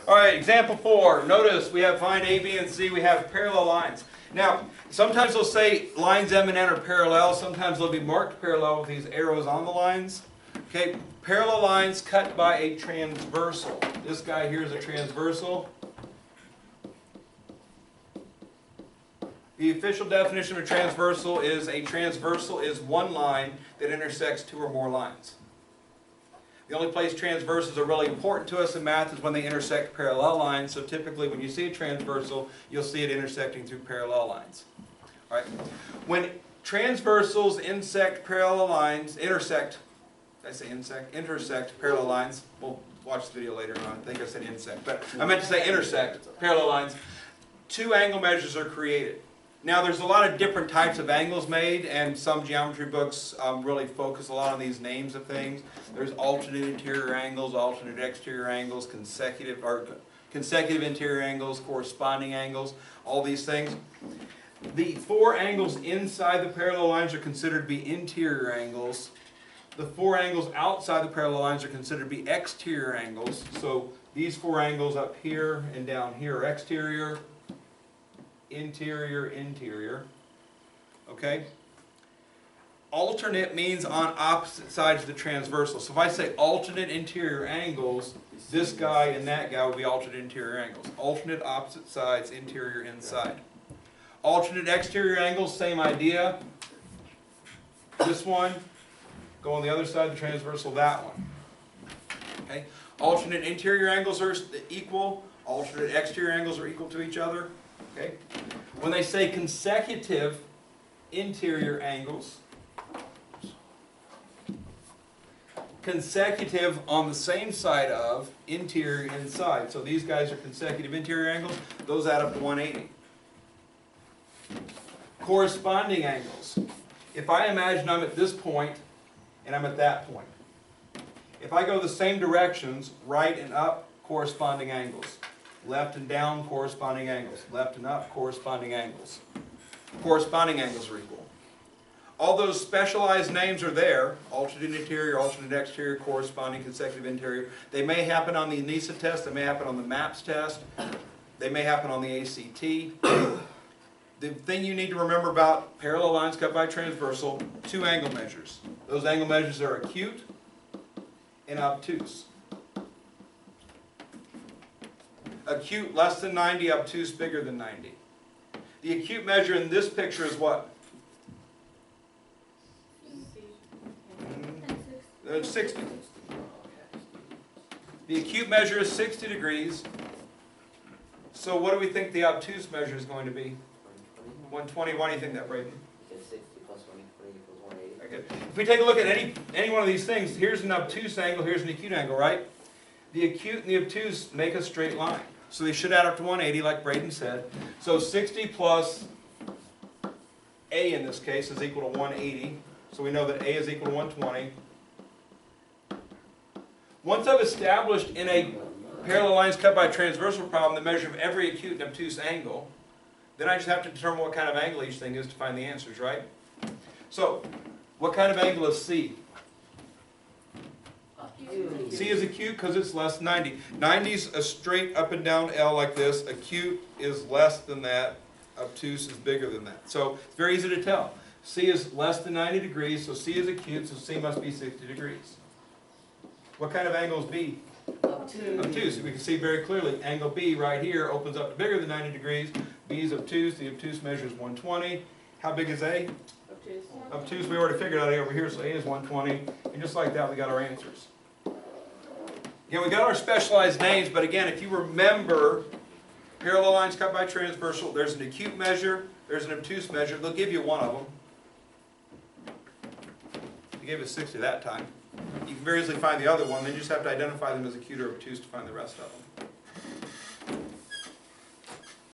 All right, example 4. Notice we have find A, B, and C. We have parallel lines. Now, sometimes they'll say lines M and N are parallel. Sometimes they'll be marked parallel with these arrows on the lines. Okay, parallel lines cut by a transversal. This guy here is a transversal. The official definition of a transversal is one line that intersects two or more lines. The only place transversals are really important to us in math is when they intersect parallel lines. So typically when you see a transversal, you'll see it intersecting through parallel lines. All right. When transversals intersect parallel lines, intersect parallel lines. We'll watch the video later on. I think I said insect, but I meant to say intersect parallel lines. Two angle measures are created. Now there's a lot of different types of angles made, and some geometry books really focus a lot on these names of things. There's alternate interior angles, alternate exterior angles, consecutive interior angles, corresponding angles, all these things. The four angles inside the parallel lines are considered to be interior angles. The four angles outside the parallel lines are considered to be exterior angles. So these four angles up here and down here are exterior, interior, interior. Okay? Alternate means on opposite sides of the transversal. So if I say alternate interior angles, this guy and that guy would be alternate interior angles. Alternate opposite sides, interior, inside. Alternate exterior angles, same idea. This one, go on the other side of the transversal, that one. Okay? Alternate interior angles are equal. Alternate exterior angles are equal to each other. Okay? When they say consecutive interior angles, consecutive on the same side of interior inside. So these guys are consecutive interior angles. Those add up to 180. Corresponding angles. If I imagine I'm at this point and I'm at that point. If I go the same directions, right and up, corresponding angles. Left and down, corresponding angles. Left and up, corresponding angles. Corresponding angles are equal. All those specialized names are there. Alternate interior, alternate exterior, corresponding consecutive interior. They may happen on the NISA test. They may happen on the MAPS test. They may happen on the ACT. The thing you need to remember about parallel lines cut by transversal, two angle measures. Those angle measures are acute and obtuse. Acute less than 90, obtuse bigger than 90. The acute measure in this picture is what? 60. The acute measure is 60 degrees. So what do we think the obtuse measure is going to be? 120. Why do you think that, Braden? Because 60 plus 120 equals 180. Okay. If we take a look at any one of these things, here's an obtuse angle, here's an acute angle, right? The acute and the obtuse make a straight line. So they should add up to 180, like Braden said. So 60 plus A in this case is equal to 180. So we know that A is equal to 120. Once I've established in a parallel lines cut by transversal problem the measure of every acute and obtuse angle, then I just have to determine what kind of angle each thing is to find the answers, right? So, what kind of angle is C? C is acute because it's less than 90. 90 is a straight up and down L like this. Acute is less than that. Obtuse is bigger than that. So it's very easy to tell. C is less than 90 degrees, so C is acute, so C must be 60 degrees. What kind of angle is B? Obtuse. Obtuse. We can see very clearly angle B right here opens up to bigger than 90 degrees. B is obtuse. The obtuse measure is 120. How big is A? Obtuse. Obtuse, we already figured out A over here, so A is 120. And just like that, we got our answers. Again, we got our specialized names, but again, if you remember parallel lines cut by transversal, there's an acute measure, there's an obtuse measure. They'll give you one of them. They gave us 60 that time. You can very easily find the other one, then you just have to identify them as acute or obtuse to find the rest of them.